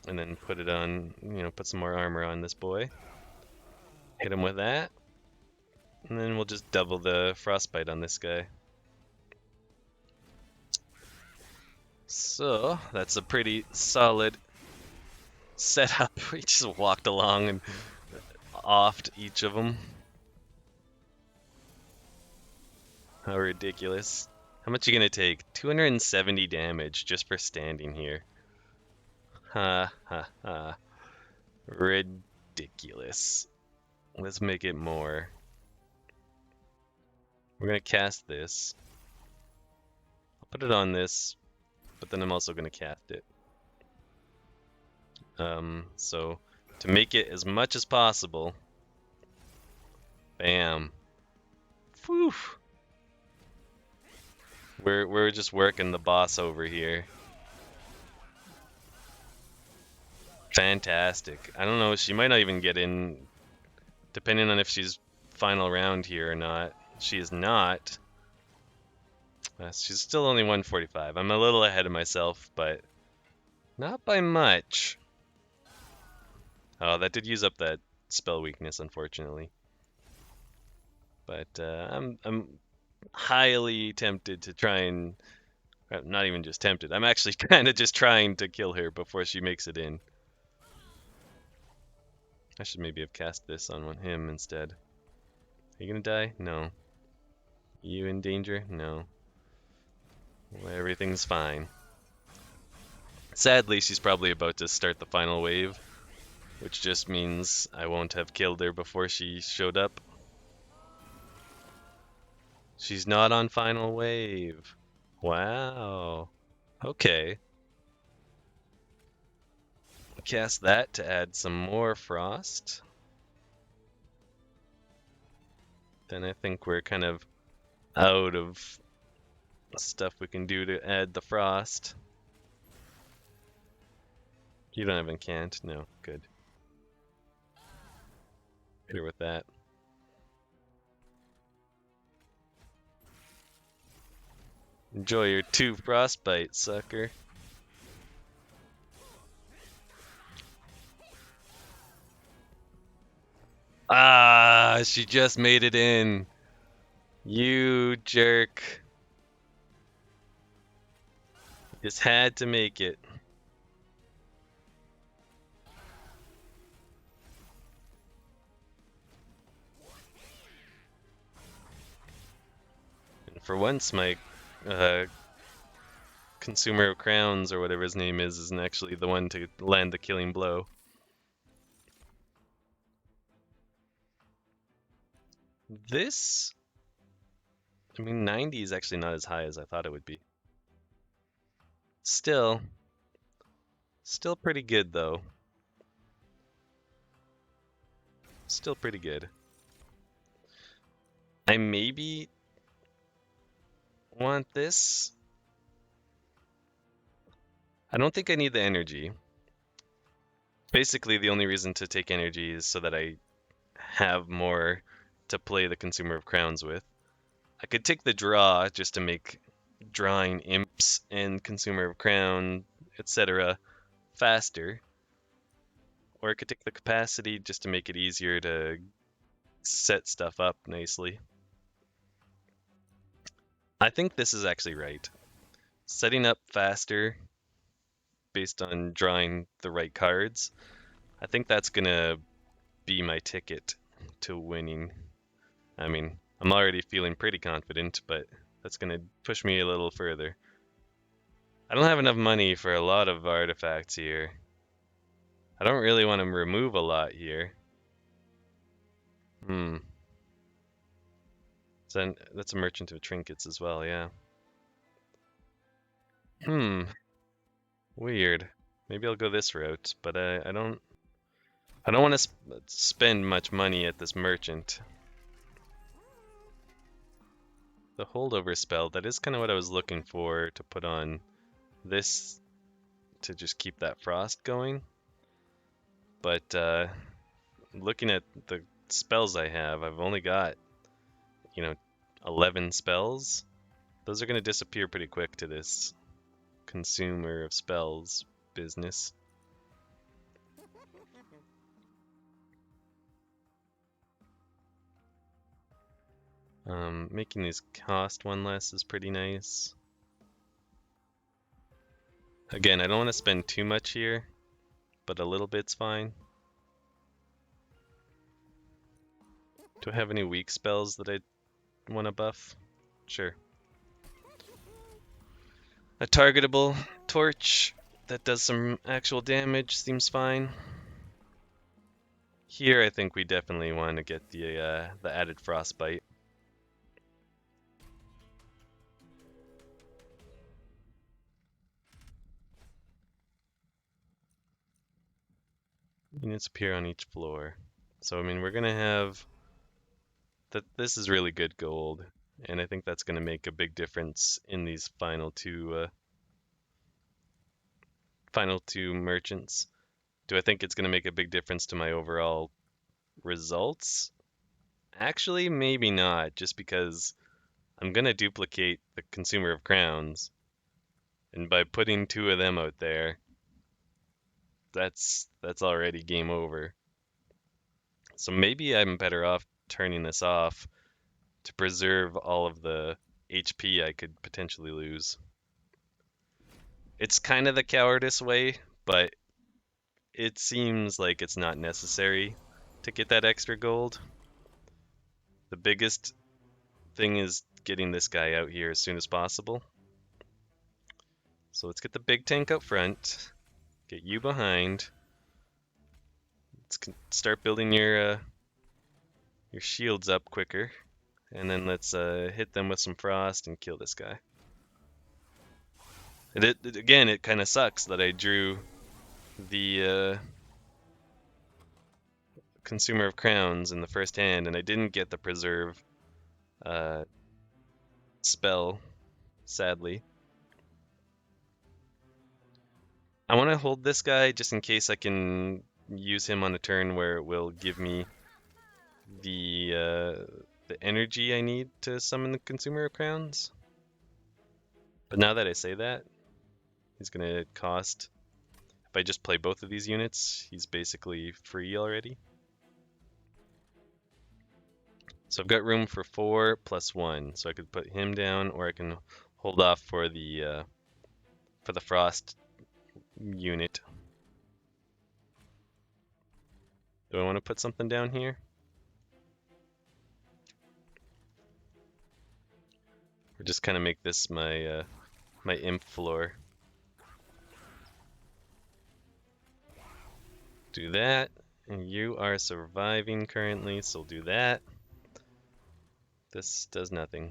and then put it on, put some more armor on this boy. Hit him with that, and then we'll just double the frostbite on this guy. So that's a pretty solid setup. We just walked along and offed each of them. How ridiculous. How much are you gonna take? 270 damage just for standing here. Ha ha ha. Ridiculous. Let's make it more. We're gonna cast this. I'll put it on this, but then I'm also gonna cast it. So to make it as much as possible, bam. Whew. We're just working the boss over here. Fantastic. I don't know, she might not even get in, depending on if she's final round here or not. She is not. She's still only 145. I'm a little ahead of myself, but not by much. Oh, that did use up that spell weakness, unfortunately. But I'm highly tempted to try and not even just tempted. I'm actually kind of just trying to kill her before she makes it in. I should maybe have cast this on him instead. Are you gonna die? No. You in danger? No. Well, everything's fine. Sadly, she's probably about to start the final wave, which just means I won't have killed her before she showed up. She's not on final wave. Wow. Okay. Cast that to add some more frost. Then I think we're kind of out of stuff we can do to add the frost. You don't have Incant? No, good. Hit her with that. Enjoy your 2 frostbite, sucker. Ah, she just made it in. You jerk. Just had to make it. And for once, my consumer of crowns, or whatever his name is, isn't actually the one to land the killing blow. This, I mean, 90 is actually not as high as I thought it would be. Still pretty good though. Still pretty good. I maybe want this. I don't think I need the energy. Basically, the only reason to take energy is so that I have more to play the Consumer of Crowns with. I could take the draw just to make drawing imps and Consumer of Crown, etc. faster. Or I could take the capacity just to make it easier to set stuff up nicely. I think this is actually right. Setting up faster based on drawing the right cards, I think that's gonna be my ticket to winning. I mean, I'm already feeling pretty confident, but that's gonna push me a little further. I don't have enough money for a lot of artifacts here. I don't really want to remove a lot here. So that's a merchant of trinkets as well, yeah. Weird. Maybe I'll go this route, but I don't want to spend much money at this merchant. The holdover spell, that is kind of what I was looking for to put on this to just keep that frost going. But looking at the spells I have, I've only got, 11 spells. Those are going to disappear pretty quick to this consumer of spells business. Making these cost 1 less is pretty nice. Again, I don't want to spend too much here, but a little bit's fine. Do I have any weak spells that I want to buff? Sure. A targetable torch that does some actual damage seems fine. Here, I think we definitely want to get the added frostbite. Units appear on each floor. So I mean, we're gonna have that. This is really good gold, and I think that's gonna make a big difference in these final two merchants. Do I think it's gonna make a big difference to my overall results? Actually, maybe not, just because I'm gonna duplicate the consumer of crowns, and by putting two of them out there, that's already game over. So maybe I'm better off turning this off to preserve all of the HP I could potentially lose. It's kind of the cowardice way, but it seems like it's not necessary to get that extra gold. The biggest thing is getting this guy out here as soon as possible. So let's get the big tank up front, get you behind. Let's start building your shields up quicker, and then let's hit them with some frost and kill this guy. Again, it kind of sucks that I drew the Consumer of Crowns in the first hand, and I didn't get the Preserve spell, sadly. I want to hold this guy just in case I can use him on a turn where it will give me the energy I need to summon the Consumer of Crowns. But now that I say that, he's going to cost, if I just play both of these units, he's basically free already. So I've got room for 4 plus 1, so I could put him down, or I can hold off for the frost unit. Do I want to put something down here? Or just kind of make this my my imp floor? Do that, and you are surviving currently, so do that. This does nothing.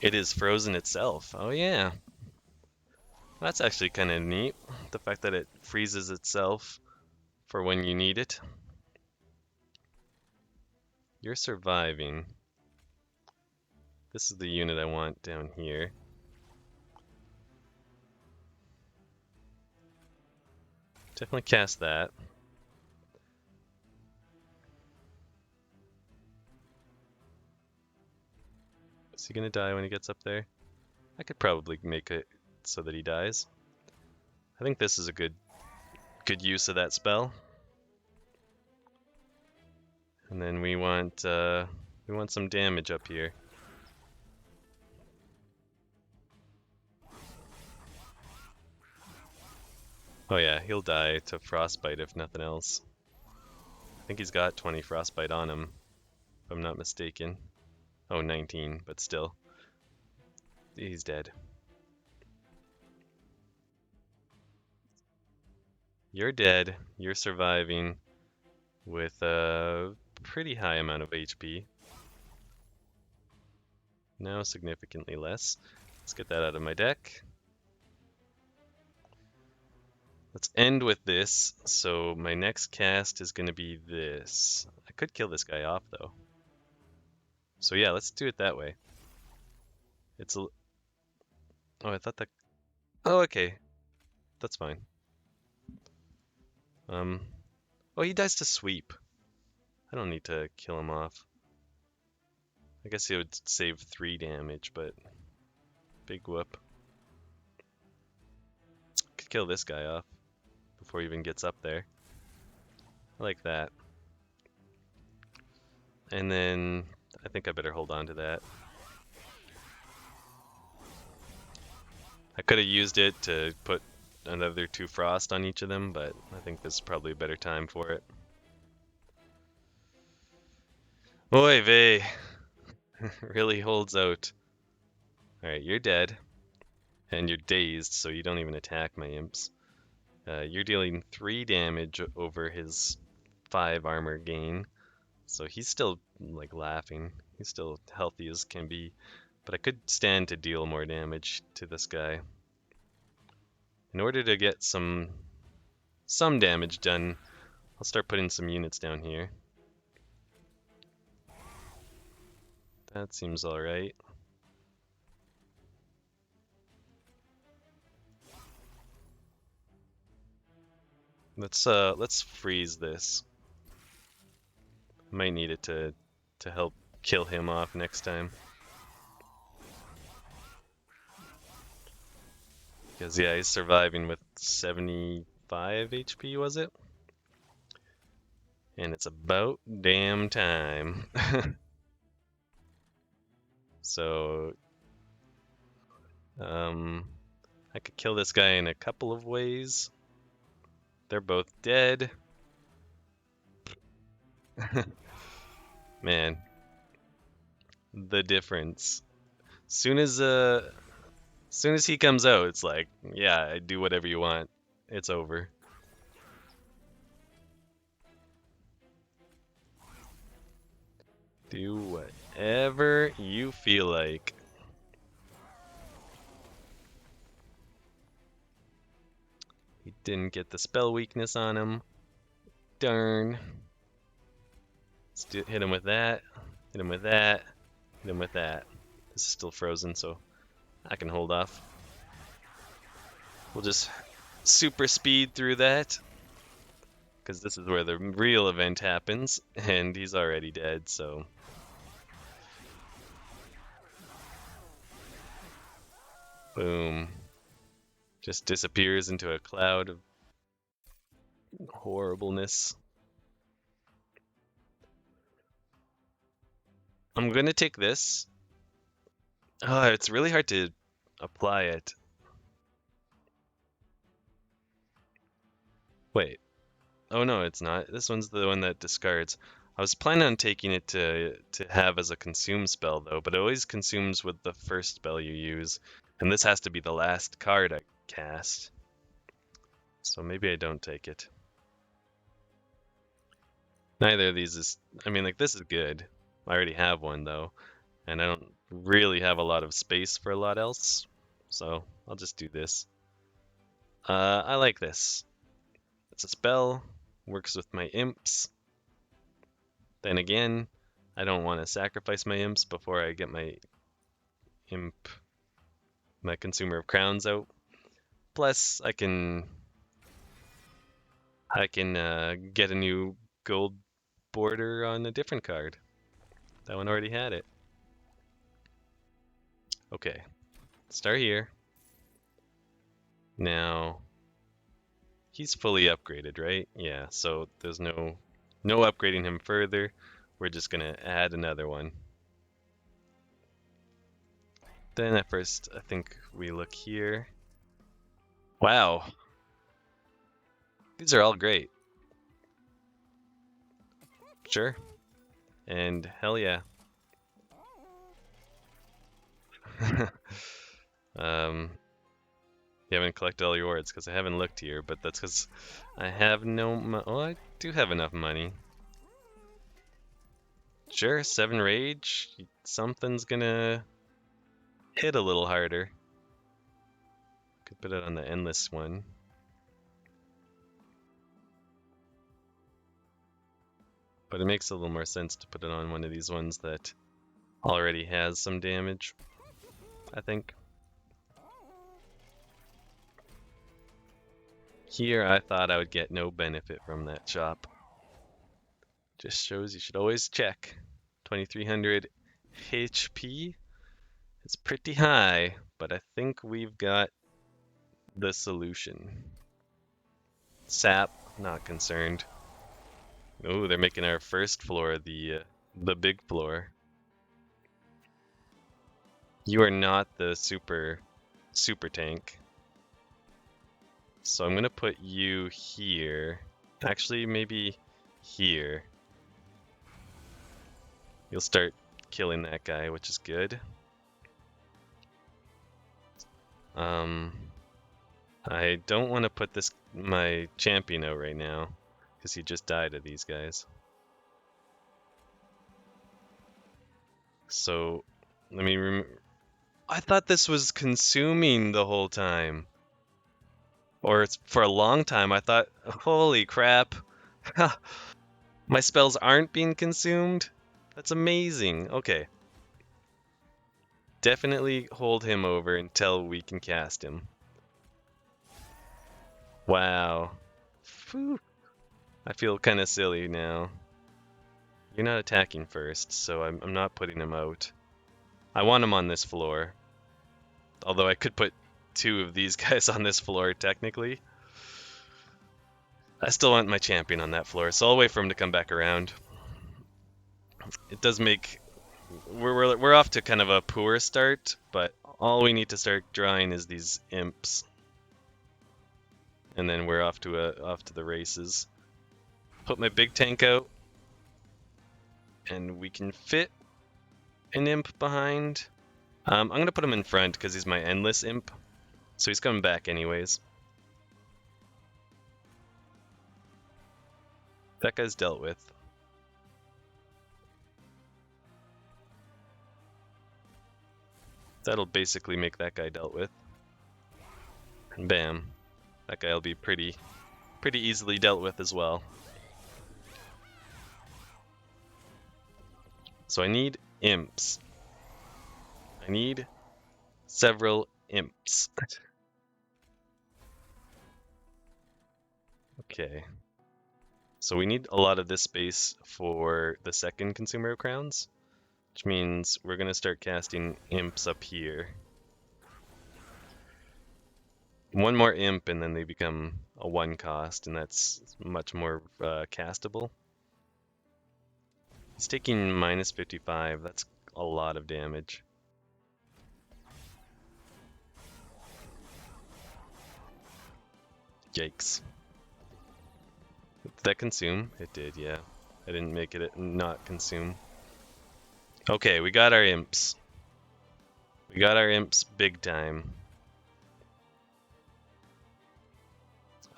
It is frozen itself. Oh yeah. That's actually kind of neat. The fact that it freezes itself for when you need it. You're surviving. This is the unit I want down here. Definitely cast that. Is he gonna die when he gets up there? I could probably make it so that he dies. I think this is a good use of that spell. And then we want some damage up here. Oh yeah, he'll die to frostbite if nothing else. I think he's got 20 frostbite on him, if I'm not mistaken. Oh, 19, but still. He's dead. You're dead. You're surviving with a pretty high amount of HP. Now significantly less. Let's get that out of my deck. Let's end with this. So my next cast is going to be this. I could kill this guy off though. So yeah, let's do it that way. It's a... Oh, I thought that... Oh, okay. That's fine. Oh, he dies to sweep. I don't need to kill him off. I guess he would save 3 damage, but big whoop. Could kill this guy off before he even gets up there. I like that. And then I think I better hold on to that. I could have used it to put another 2 frost on each of them, but I think this is probably a better time for it. Oy vey. Really holds out. Alright, you're dead. And you're dazed, so you don't even attack my imps. You're dealing 3 damage over his 5 armor gain. So he's still, like, laughing. He's still healthy as can be. But I could stand to deal more damage to this guy. In order to get some damage done, I'll start putting some units down here. That seems alright. Let's freeze this. Might need it to help kill him off next time. Because yeah, he's surviving with 75 HP, was it? And it's about damn time. So I could kill this guy in a couple of ways. They're both dead. Man, the difference. Soon as he comes out, it's like, yeah, do whatever you want. It's over. Do whatever you feel like. He didn't get the spell weakness on him. Darn. Let's hit him with that. Hit him with that. Hit him with that. This is still frozen, so I can hold off. We'll just super speed through that. Because this is where the real event happens. And he's already dead, so... Boom. Just disappears into a cloud of horribleness. I'm gonna take this. Oh, it's really hard to apply it. Wait. Oh no, it's not. This one's the one that discards. I was planning on taking it to have as a consume spell though, but it always consumes with the first spell you use. And this has to be the last card I cast. So maybe I don't take it. Neither of these is, I mean, like, this is good. I already have one though, and I don't really have a lot of space for a lot else, so I'll just do this. I like this. It's a spell, works with my imps. Then again, I don't want to sacrifice my imps before I get my consumer of crowns out. Plus, I can get a new gold border on a different card. That one already had it. Okay, start here. Now, he's fully upgraded, right? Yeah, so there's no upgrading him further. We're just gonna add another one. Then at first, I think we look here. Wow. These are all great. Sure. And hell yeah. You haven't collected all your rewards because I haven't looked here, but that's because I have no oh, I do have enough money. Sure, 7 rage. Something's gonna hit a little harder. Could put it on the endless one. But it makes a little more sense to put it on one of these ones that already has some damage, I think. Here I thought I would get no benefit from that shop. Just shows you should always check. 2300 HP. It's pretty high, but I think we've got the solution. Sap, not concerned. Oh, they're making our first floor the big floor. You are not the super super tank. So I'm gonna put you here. Actually, maybe here. You'll start killing that guy, which is good. I don't want to put my champion out right now, because he just died to these guys. So, let me I thought this was consuming the whole time. Or for a long time, I thought, holy crap, my spells aren't being consumed? That's amazing. Okay. Definitely hold him over until we can cast him. Wow. Phew. I feel kind of silly now. You're not attacking first, so I'm not putting him out. I want him on this floor. Although I could put 2 of these guys on this floor, technically. I still want my champion on that floor, so I'll wait for him to come back around. It does make... We're off to kind of a poor start, but all we need to start drawing is these imps. And then we're off to the races. Put my big tank out. And we can fit an imp behind. I'm going to put him in front because he's my endless imp. So he's coming back anyways. That guy's dealt with. That'll basically make that guy dealt with. And bam. That guy will be pretty easily dealt with as well. So I need imps. I need several imps. Okay. So we need a lot of this space for the second consumer of crowns, which means we're going to start casting imps up here. One more imp and then they become a 1 cost, and that's much more castable. It's taking minus 55, that's a lot of damage. Yikes. Did that consume? It did, yeah. I didn't make it not consume. Okay, we got our imps. We got our imps big time.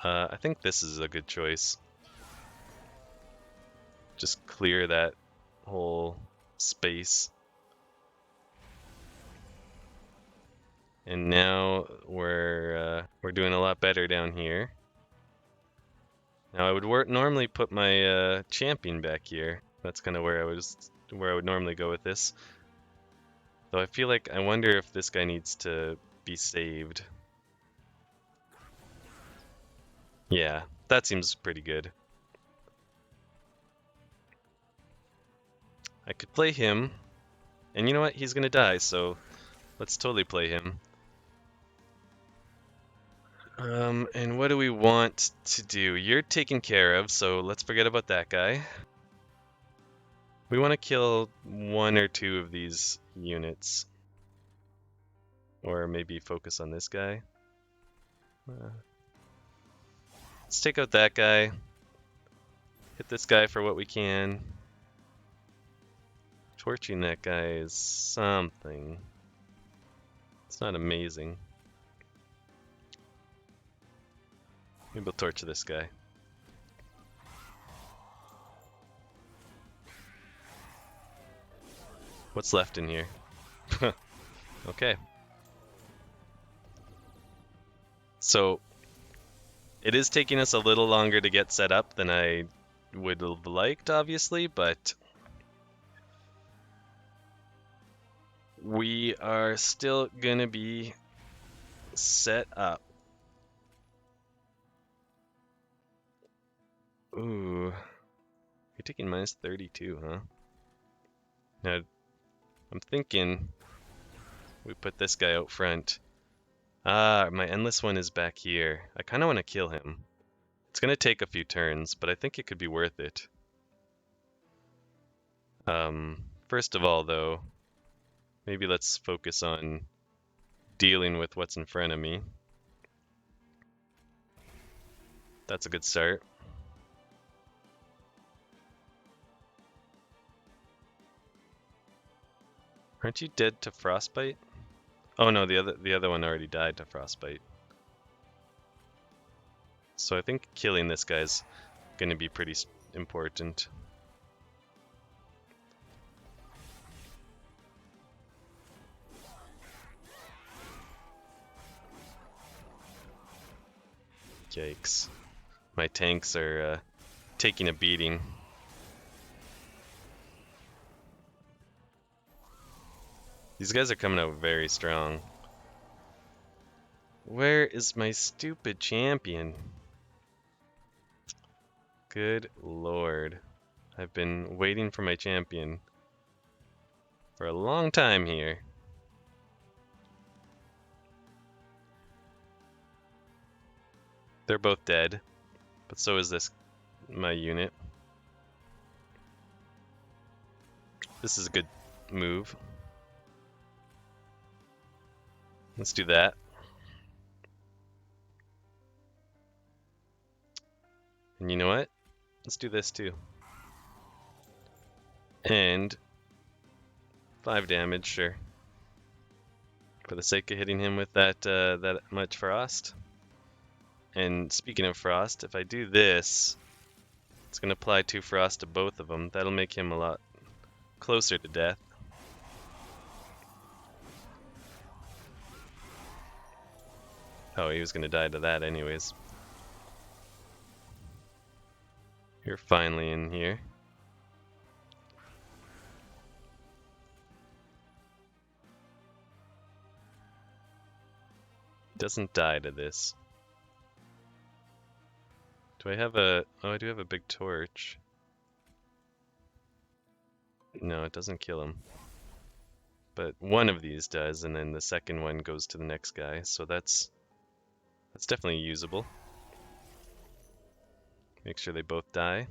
I think this is a good choice. Just clear that whole space. And now we're doing a lot better down here. Now I would normally put my champion back here. That's kind of where I would normally go with this. Though I feel like I wonder if this guy needs to be saved. Yeah, that seems pretty good. I could play him, and you know what? He's gonna die, so let's totally play him. And what do we want to do? You're taken care of, so let's forget about that guy. We want to kill 1 or 2 of these units. Or maybe focus on this guy. Let's take out that guy. Hit this guy for what we can. Torching that guy is something. It's not amazing. Maybe we'll torch this guy. What's left in here? Okay. So, it is taking us a little longer to get set up than I would have liked, obviously, but we are still gonna be set up. Ooh. You're taking minus 32, huh? Now, I'm thinking we put this guy out front. Ah, my endless one is back here. I kind of want to kill him. It's going to take a few turns, but I think it could be worth it. First of all, though, maybe let's focus on dealing with what's in front of me. That's a good start. Aren't you dead to frostbite? Oh no, the other one already died to frostbite. So I think killing this guy's gonna be pretty important. Yikes. My tanks are taking a beating. These guys are coming out very strong. Where is my stupid champion? Good lord. I've been waiting for my champion for a long time here. They're both dead, but so is my unit. This is a good move. Let's do that. And you know what? Let's do this too. And 5 damage, sure. For the sake of hitting him with that much frost. And speaking of frost, if I do this, it's going to apply 2 frost to both of them. That'll make him a lot closer to death. Oh, he was going to die to that anyways. You're finally in here. Doesn't die to this. Do I have a... Oh, I do have a big torch. No, it doesn't kill him. But one of these does, and then the second one goes to the next guy, so that's definitely usable. Make sure they both die.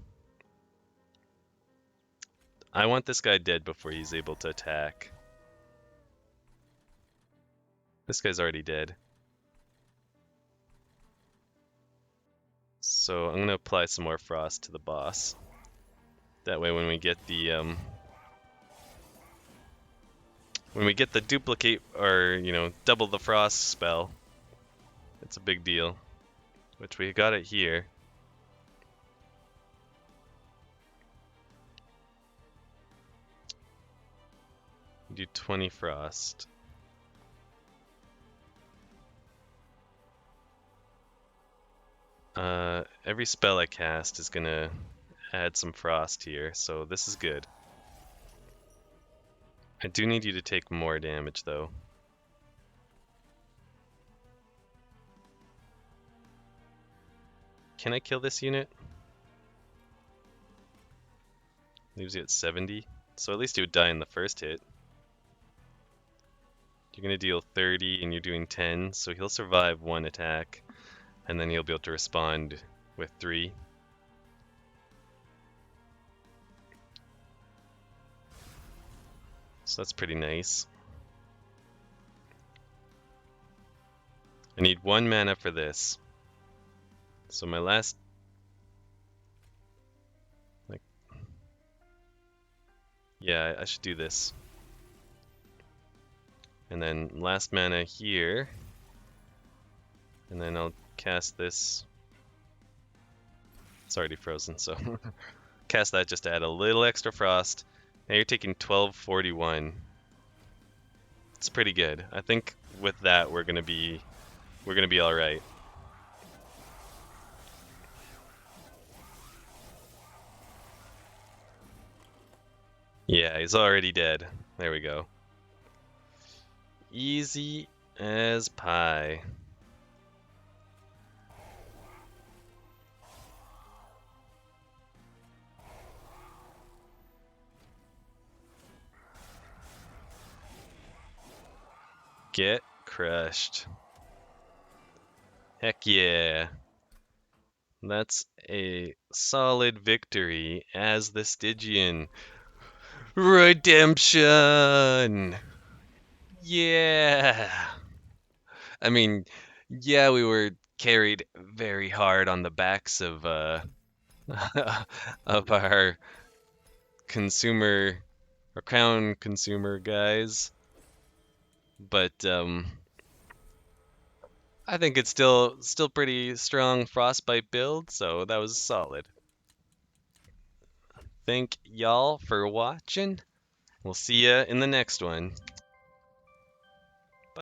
I want this guy dead before he's able to attack. This guy's already dead. So I'm gonna apply some more frost to the boss. That way when we get the duplicate or, you know, double the frost spell, it's a big deal. Which we got it here. Do 20 frost. Every spell I cast is gonna add some frost here, so this is good. I do need you to take more damage though. Can I kill this unit? Leaves you at 70. So at least he would die in the first hit. You're gonna deal 30 and you're doing 10, so he'll survive 1 attack. And then he'll be able to respond with 3. So that's pretty nice. I need 1 mana for this. So my last... Yeah, I should do this. And then last mana here. And then I'll cast this. It's already frozen, so cast that just to add a little extra frost. Now you're taking 1241. It's pretty good. I think with that we're gonna be all right. Yeah, he's already dead. There we go. Easy as pie. Get crushed. Heck yeah. That's a solid victory as the Stygian. Redemption! Yeah! I mean, yeah, we were carried very hard on the backs of of our consumer or crown consumer guys, but I think it's still pretty strong frostbite build, so that was solid. Thank y'all for watching. We'll see ya in the next one.